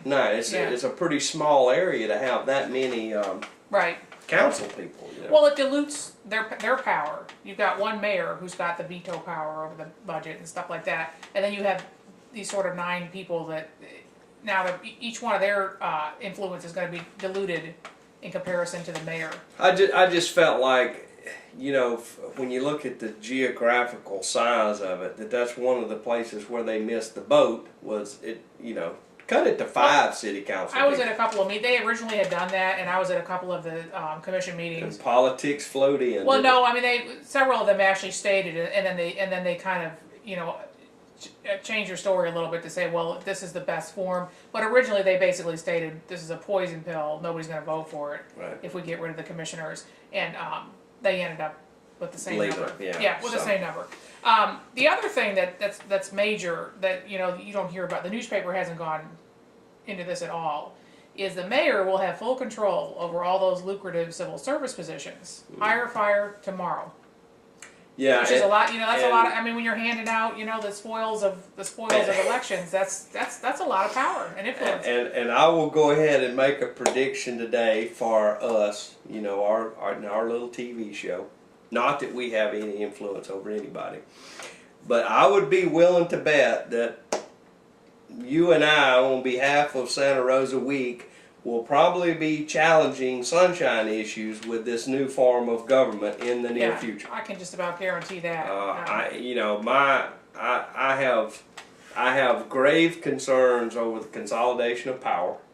No, it's a pretty small area to have that many Right. council people. You know? Well, it dilutes their power. You've got one mayor who's got the veto power over the budget and stuff like that, and then you have these sort of 9 people that now each one of their influence is going to be diluted in comparison to the mayor. I just felt like, you know, when you look at the geographical size of it, that's one of the places where they missed the boat. Was it, you know, cut it to 5 city council. I was at a couple of meetings. They originally had done that, and I was at a couple of the commission meetings. And politics flowed in. Well, no, I mean several of them actually stated it, and then they kind of, you know, change your story a little bit to say, well, this is the best form. But originally they basically stated this is a poison pill. Nobody's going to vote for it if we get rid of the commissioners. And they ended up with the same number. Yeah, with the same number. The other thing that's major that you don't hear about, the newspaper hasn't gone into this at all, is the mayor will have full control over all those lucrative civil service positions. Hire, fire tomorrow. Yeah, which is a lot. That's a lot. I mean, when you're handing out, the spoils of elections, that's a lot of power and influence. And I will go ahead and make a prediction today for us. Our little TV show. Not that we have any influence over anybody, but I would be willing to bet that you and I, on behalf of Santa Rosa Week, will probably be challenging sunshine issues with this new form of government in the near future. I can just about guarantee that. I have grave concerns over the consolidation of power /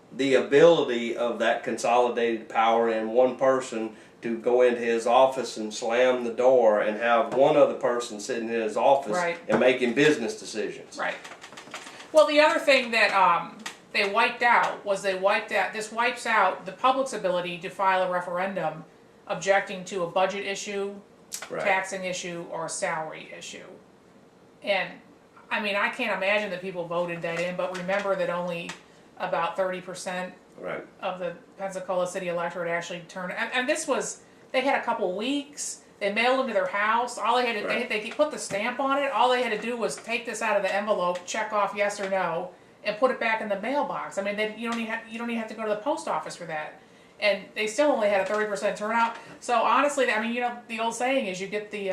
the ability of that consolidated power in one person to go into his office and slam the door and have one other person sitting in his office and making business decisions. Right. Well, the other thing that they wiped out was this wipes out the public's ability to file a referendum objecting to a budget issue, taxing issue, or a salary issue. And, I mean, I can't imagine that people voted that in, but remember that only about 30% of the Pensacola city electorate actually turned. And this was, they had a couple weeks. They mailed them to their house. All they had to they put the stamp on it. All they had to do was take this out of the envelope, check off yes or no, and put it back in the mailbox. I mean, you don't even have to go to the post office for that. And they still only had a 30% turnout. So honestly, I mean, the old saying is you get the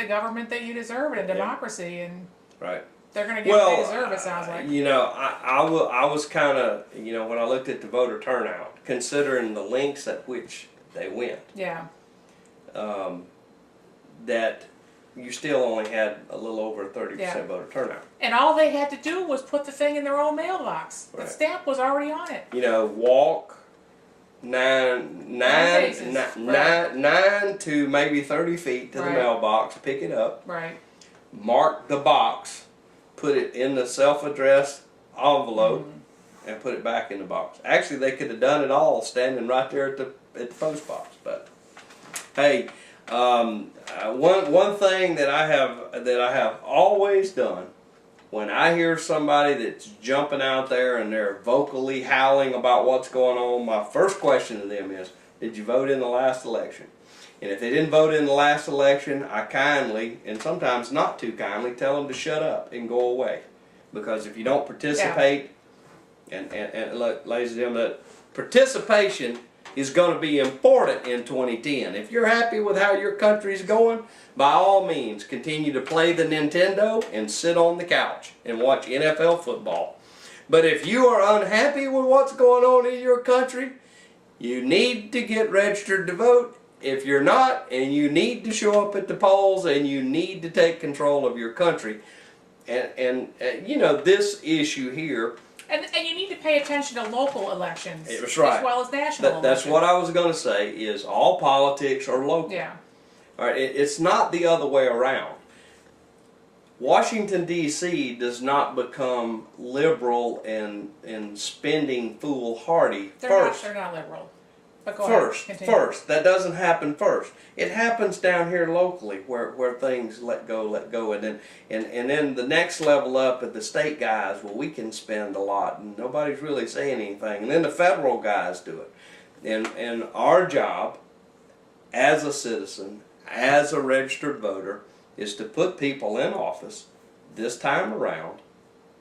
government that you deserve in a democracy, and they're going to get what they deserve. It sounds like. I was kind of, when I looked at the voter turnout, considering the lengths at which they went. Yeah. That you still only had a little over 30% voter turnout. And all they had to do was put the thing in their own mailbox. The stamp was already on it. Walk 9 to maybe 30 feet to the mailbox, pick it up, mark the box, put it in the self-addressed envelope, and put it back in the box. Actually, they could have done it all standing right there at the post box, but hey, one thing that I have always done when I hear somebody that's jumping out there and they're vocally howling about what's going on, my first question to them is, did you vote in the last election? And if they didn't vote in the last election, I kindly, and sometimes not too kindly, tell them to shut up and go away. Because if you don't participate, and ladies and gentlemen, participation is going to be important in 2010. If you're happy with how your country's going, by all means, continue to play the Nintendo and sit on the couch and watch NFL football. But if you are unhappy with what's going on in your country, you need to get registered to vote. If you're not, and you need to show up at the polls, and you need to take control of your country. And this issue here, and you need to pay attention to local elections as well as national elections. That's what I was going to say, is all politics are local. Yeah. All right, it's not the other way around. Washington, D.C. does not become liberal and spending foolhardy first. They're not liberal. But First. That doesn't happen first. It happens down here locally where things let go, and then the next level up at the state guys, well, we can spend a lot, and nobody's really saying anything. And then the federal guys do it. And our job as a citizen, as a registered voter, is to put people in office this time around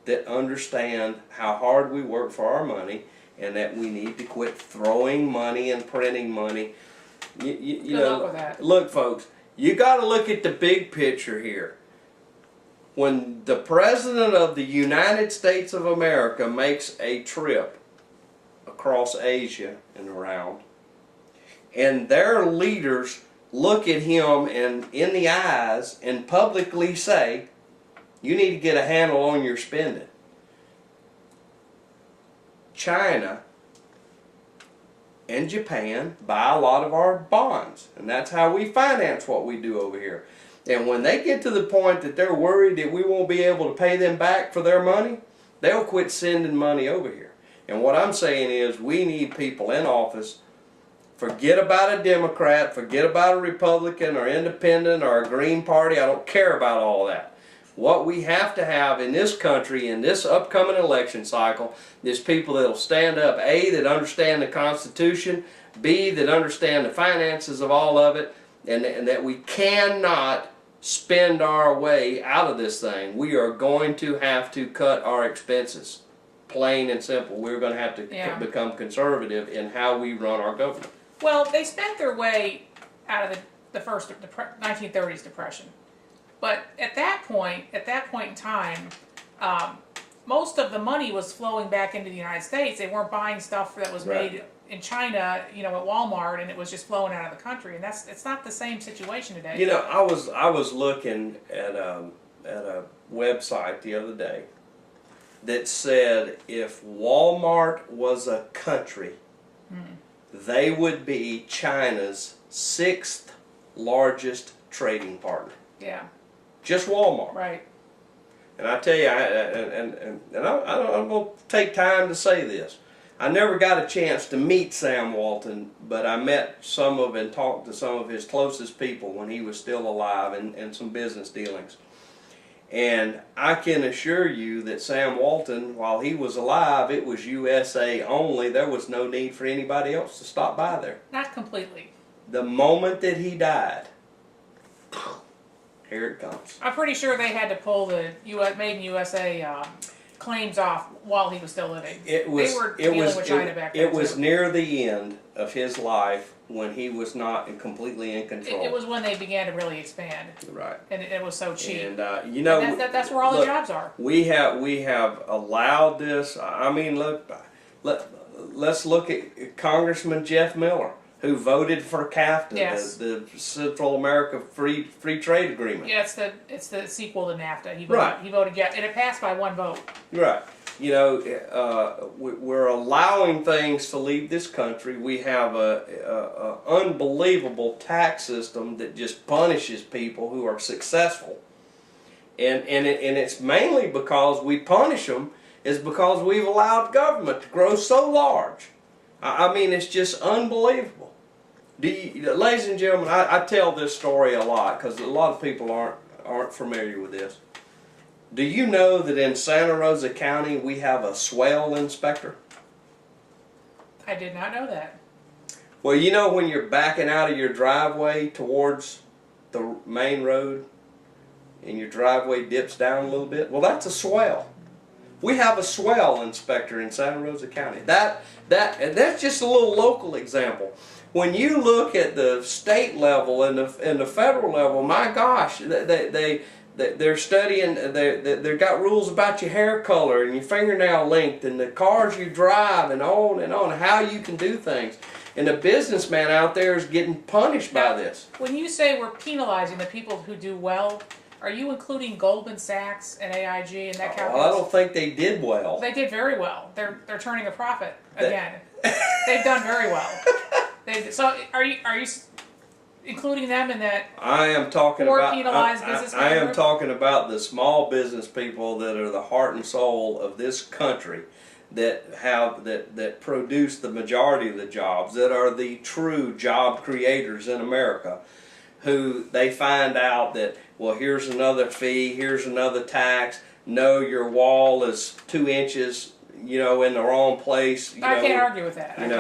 that understand how hard we work for our money and that we need to quit throwing money and printing money. You Good luck with that. Look, folks, you got to look at the big picture here. When the President of the United States of America makes a trip across Asia and around, and their leaders look at him and in the eyes and publicly say, you need to get a handle on your spending. China and Japan buy a lot of our bonds, and that's how we finance what we do over here. And when they get to the point that they're worried that we won't be able to pay them back for their money, they'll quit sending money over here. And what I'm saying is we need people in office. Forget about a Democrat, forget about a Republican or independent or a Green Party. I don't care about all that. What we have to have in this country, in this upcoming election cycle, is people that will stand up, A, that understand the Constitution, B, that understand the finances of all of it, and that we cannot spend our way out of this thing. We are going to have to cut our expenses. Plain and simple. We're going to have to become conservative in how we run our government. Well, they spent their way out of the first 1930s depression. But at that point in time, most of the money was flowing back into the United States. They weren't buying stuff that was made in China, at Walmart, and it was just flowing out of the country. And it's not the same situation today. I was looking at a website the other day that said if Walmart was a country, they would be China's 6th largest trading partner. Yeah. Just Walmart. Right. And I tell you, I'm going to take time to say this. I never got a chance to meet Sam Walton, but I met some of and talked to some of his closest people when he was still alive and some business dealings. And I can assure you that Sam Walton, while he was alive, it was USA only. There was no need for anybody else to stop by there. Not completely. The moment that he died, here it comes. I'm pretty sure they had to pull the Made in USA claims off while he was still living. They were dealing with China back then. It was near the end of his life when he was not completely in control. It was when they began to really expand. Right. And it was so cheap. And that's where all the jobs are. We have allowed this. I mean, let's look at Congressman Jeff Miller, who voted for CAFTA, the Central America Free Trade Agreement. Yeah, it's the sequel to NAFTA. He voted yes, and it passed by one vote. Right. We're allowing things to leave this country. We have a unbelievable tax system that just punishes people who are successful, and it's mainly because we punish them is because we've allowed government to grow so large. I mean, it's just unbelievable. Ladies and gentlemen, I tell this story a lot because a lot of people aren't familiar with this. Do you know that in Santa Rosa County we have a swell inspector? I did not know that. Well, when you're backing out of your driveway towards the main road and your driveway dips down a little bit, well, that's a swell. We have a swell inspector in Santa Rosa County. And that's just a little local example. When you look at the state level and the federal level, my gosh, they're studying. They've got rules about your hair color and your fingernail length and the cars you drive and on how you can do things. And the businessman out there is getting punished by this. When you say we're penalizing the people who do well, are you including Goldman Sachs and AIG in that calculation? Well, I don't think they did well. They did very well. They're turning a profit again. They've done very well. So are you including them in that? I am talking penalized businessman I am group? talking about the small business people that are the heart and soul of this country, that produce the majority of the jobs, that are the true job creators in America, who they find out that, well, here's another fee, here's another tax, no, your wall is 2 inches, in the wrong place. I can't argue with that. I mean,